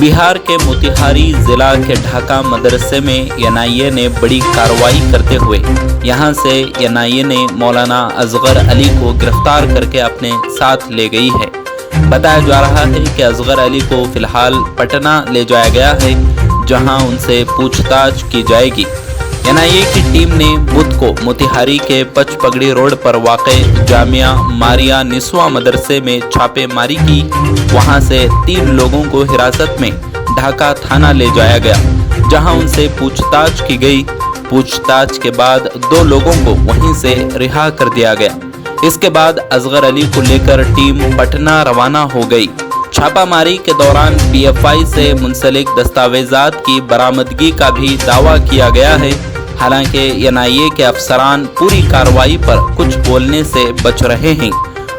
बिहार के मोतिहारी जिला के ढाका मदरसे में एनआईए ने बड़ी कार्रवाई करते हुए यहां से एनआईए ने मौलाना असगर अली को गिरफ्तार करके अपने साथ ले गई है। बताया जा रहा है कि असगर अली को फिलहाल पटना ले जाया गया है, जहां उनसे पूछताछ की जाएगी। एनआईए की टीम ने बुध को मोतिहारी के पचपगड़ी रोड पर वाक़े जामिया मारिया निस्वा मदरसे में छापेमारी की। वहां से 3 लोगों को हिरासत में ढाका थाना ले जाया गया, जहां उनसे पूछताछ की गई। पूछताछ के बाद 2 लोगों को वहीं से रिहा कर दिया गया। इसके बाद असगर अली को लेकर टीम पटना रवाना हो गई। छापामारी के दौरान पीएफआई से मुंसलिक दस्तावेजात की बरामदगी का भी दावा किया गया है। हालांकि एनआईए के अफसरान पूरी कार्रवाई पर कुछ बोलने से बच रहे हैं।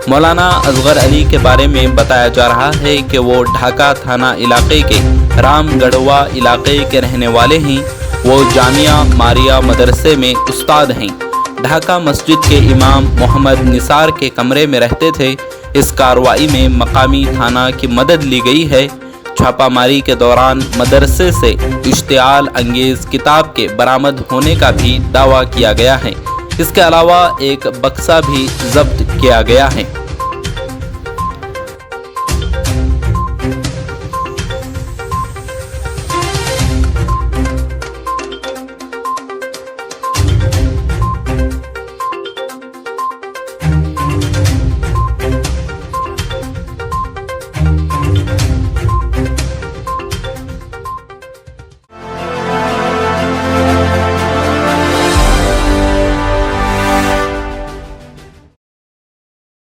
मौलाना असगर अली के बारे में बताया जा रहा है कि वो ढाका थाना इलाके के रामगढ़वा इलाके के रहने वाले हैं। वो जामिया मारिया मदरसे में उस्ताद हैं। ढाका मस्जिद के इमाम मोहम्मद निसार के कमरे में रहते थे। इस कार्रवाई में मकामी थाना की मदद ली गई है। छापामारी के दौरान मदरसे से इश्तियाल अंगेज किताब के बरामद होने का भी दावा किया गया है। इसके अलावा एक बक्सा भी जब्त किया गया है।